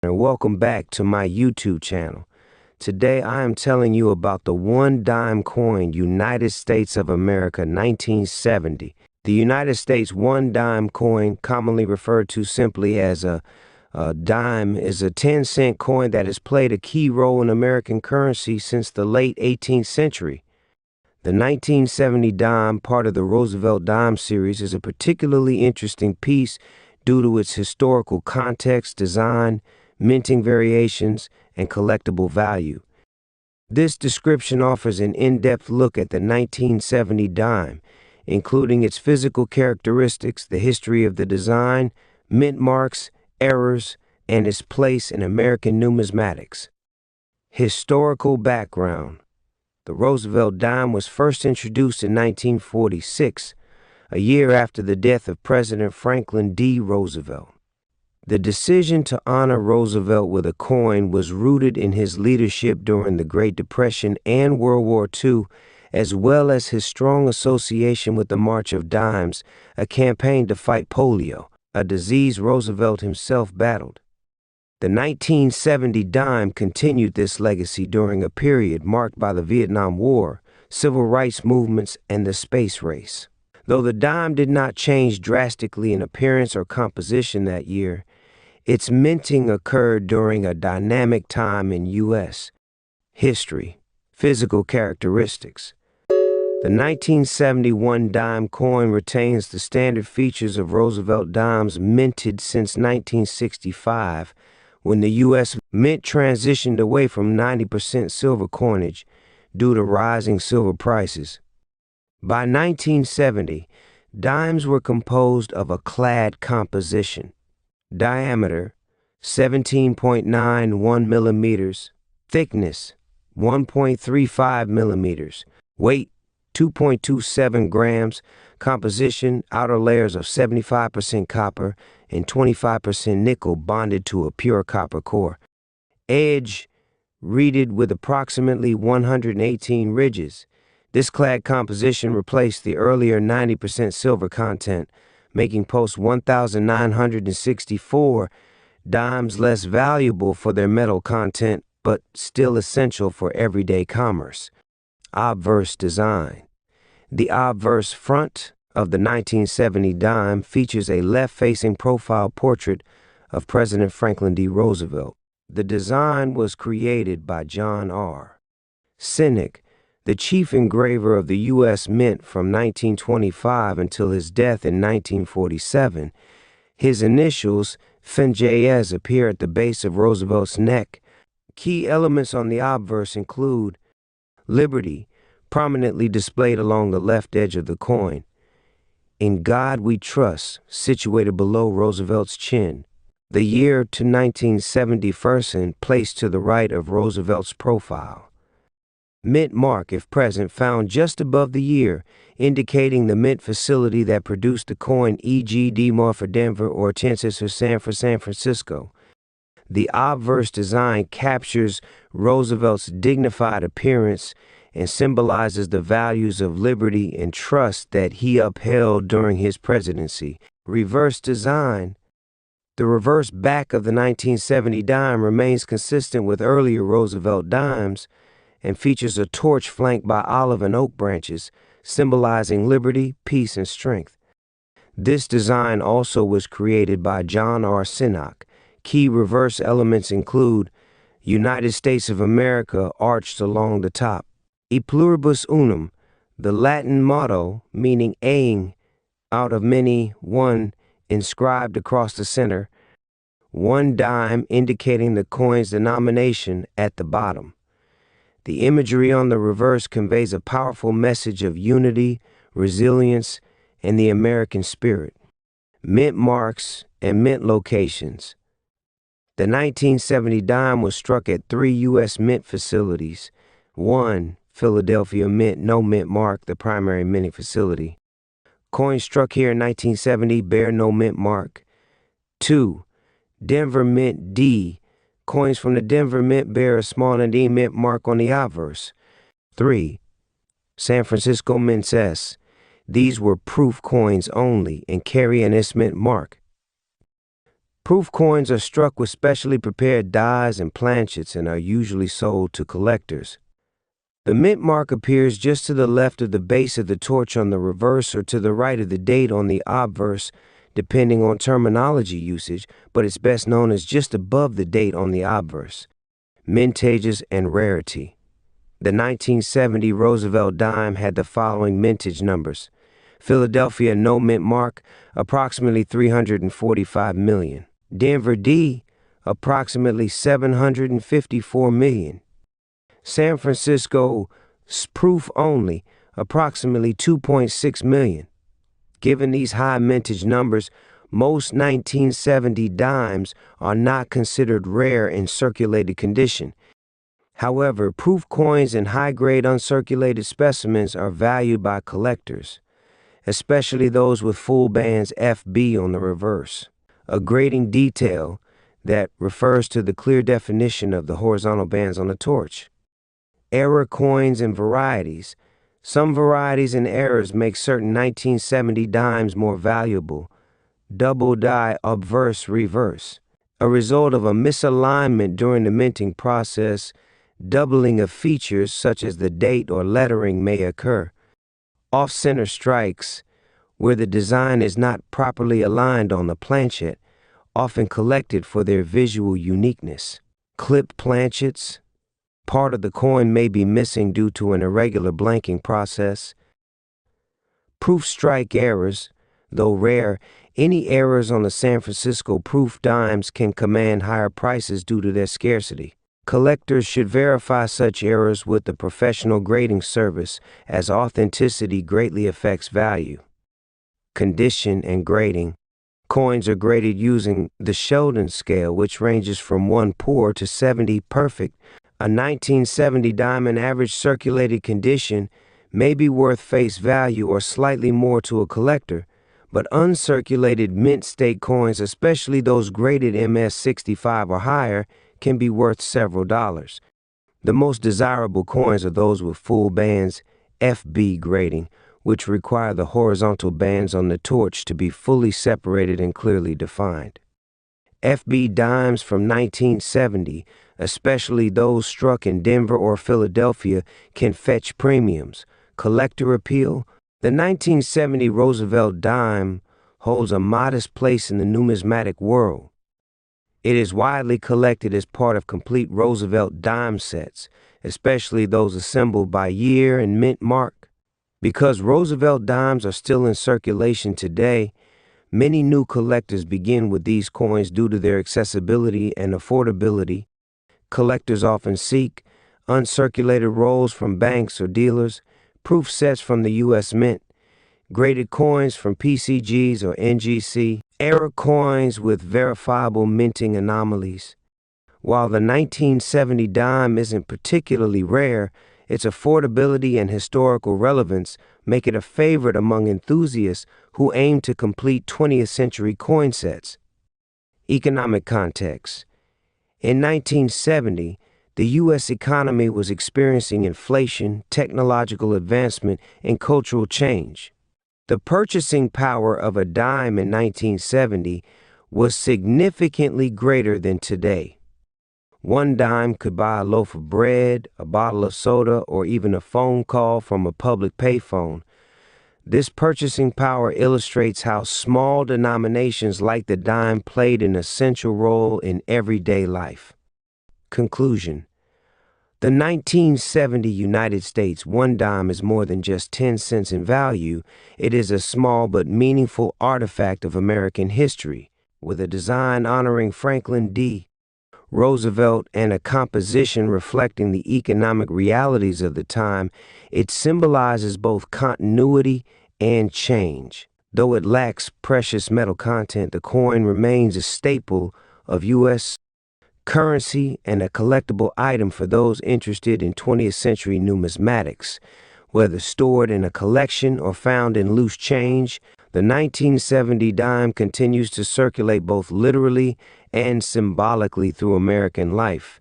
And welcome back to my YouTube channel. Today I am telling you about the 1 dime coin, United States of America, 1970. The United States 1 dime coin, commonly referred to simply as a dime, is a 10-cent coin that has played a key role in American currency since the late 18th century. The 1970 dime, part of the Roosevelt dime series, is a particularly interesting piece due to its historical context, design, minting variations, and collectible value. This description offers an in-depth look at the 1970 dime, including its physical characteristics, the history of the design, mint marks, errors, and its place in American numismatics. Historical background. The Roosevelt dime was first introduced in 1946, a year after the death of President Franklin D. Roosevelt. The decision to honor Roosevelt with a coin was rooted in his leadership during the Great Depression and World War II, as well as his strong association with the March of Dimes, a campaign to fight polio, a disease Roosevelt himself battled. The 1970 dime continued this legacy during a period marked by the Vietnam War, civil rights movements, and the space race. Though the dime did not change drastically in appearance or composition that year, its minting occurred during a dynamic time in U.S. history. Physical characteristics. The 1971 dime coin retains the standard features of Roosevelt dimes minted since 1965, when the U.S. Mint transitioned away from 90% silver coinage due to rising silver prices. By 1970, dimes were composed of a clad composition. Diameter 17.91 millimeters, thickness 1.35 millimeters, weight 2.27 grams, composition outer layers of 75% copper and 25% nickel bonded to a pure copper core. Edge reeded with approximately 118 ridges. This clad composition replaced the earlier 90% silver content, making post 1964 dimes less valuable for their metal content, but still essential for everyday commerce. Obverse design. The obverse front of the 1970 dime features a left-facing profile portrait of President Franklin D. Roosevelt. The design was created by John R. Sinnock, the chief engraver of the U.S. Mint from 1925 until his death in 1947. His initials, FNJS, appear at the base of Roosevelt's neck. Key elements on the obverse include Liberty, prominently displayed along the left edge of the coin. In God We Trust, situated below Roosevelt's chin. The year to 1970 and placed to the right of Roosevelt's profile. Mint mark, if present, found just above the year, indicating the mint facility that produced the coin, e.g. DMAR for Denver or Tensis or San for San Francisco. The obverse design captures Roosevelt's dignified appearance and symbolizes the values of liberty and trust that he upheld during his presidency. Reverse design. The reverse back of the 1970 dime remains consistent with earlier Roosevelt dimes and features a torch flanked by olive and oak branches, symbolizing liberty, peace, and strength. This design also was created by John R. Sinnock. Key reverse elements include United States of America arched along the top, PLURIBUS UNUM, the Latin motto meaning aim out of many, one, inscribed across the center, 1 dime indicating the coin's denomination at the bottom. The imagery on the reverse conveys a powerful message of unity, resilience, and the American spirit. Mint marks and mint locations. The 1970 dime was struck at 3 U.S. Mint facilities. 1. Philadelphia Mint, no mint mark, the primary minting facility. Coins struck here in 1970 bear no mint mark. 2. Denver Mint D. Coins from the Denver Mint bear a small and D mint mark on the obverse. 3. San Francisco Mint S. These were proof coins only and carry an S mint mark. Proof coins are struck with specially prepared dies and planchets and are usually sold to collectors. The mint mark appears just to the left of the base of the torch on the reverse or to the right of the date on the obverse, depending on terminology usage, but it's best known as just above the date on the obverse. Mintages and rarity. The 1970 Roosevelt dime had the following mintage numbers. Philadelphia no mint mark, approximately 345 million. Denver D, approximately 754 million. San Francisco proof only, approximately 2.6 million. Given these high mintage numbers, most 1970 dimes are not considered rare in circulated condition. However, proof coins and high-grade uncirculated specimens are valued by collectors, especially those with full bands FB on the reverse, a grading detail that refers to the clear definition of the horizontal bands on the torch. Error coins and varieties. Some varieties and errors make certain 1970 dimes more valuable. Double die obverse reverse. A result of a misalignment during the minting process, doubling of features such as the date or lettering may occur. Off-center strikes, where the design is not properly aligned on the planchet, often collected for their visual uniqueness. Clipped planchets. Part of the coin may be missing due to an irregular blanking process. Proof strike errors. Though rare, any errors on the San Francisco proof dimes can command higher prices due to their scarcity. Collectors should verify such errors with the professional grading service, as authenticity greatly affects value. Condition and grading. Coins are graded using the Sheldon scale, which ranges from 1 poor to 70 perfect. A 1970 dime in average circulated condition may be worth face value or slightly more to a collector, but uncirculated mint state coins, especially those graded MS-65 or higher, can be worth several dollars. The most desirable coins are those with full bands FB grading, which require the horizontal bands on the torch to be fully separated and clearly defined. FB dimes from 1970, especially those struck in Denver or Philadelphia, can fetch premiums. Collector appeal. The 1970 Roosevelt dime holds a modest place in the numismatic world. It is widely collected as part of complete Roosevelt dime sets, especially those assembled by year and mint mark. Because Roosevelt dimes are still in circulation today, many new collectors begin with these coins due to their accessibility and affordability. Collectors often seek uncirculated rolls from banks or dealers, proof sets from the U.S. Mint, graded coins from PCGs or NGC, error coins with verifiable minting anomalies. While the 1970 dime isn't particularly rare, its affordability and historical relevance make it a favorite among enthusiasts who aim to complete 20th century coin sets. Economic context. In 1970, the U.S. economy was experiencing inflation, technological advancement, and cultural change. The purchasing power of a dime in 1970 was significantly greater than today. One dime could buy a loaf of bread, a bottle of soda, or even a phone call from a public payphone. This purchasing power illustrates how small denominations like the dime played an essential role in everyday life. Conclusion. The 1970 United States one dime is more than just 10 cents in value. It is a small but meaningful artifact of American history, with a design honoring Franklin D. Roosevelt and a composition reflecting the economic realities of the time. It symbolizes both continuity and change. Though it lacks precious metal content, the coin remains a staple of U.S. currency and a collectible item for those interested in 20th century numismatics. Whether stored in a collection or found in loose change, the 1970 dime continues to circulate both literally and symbolically through American life.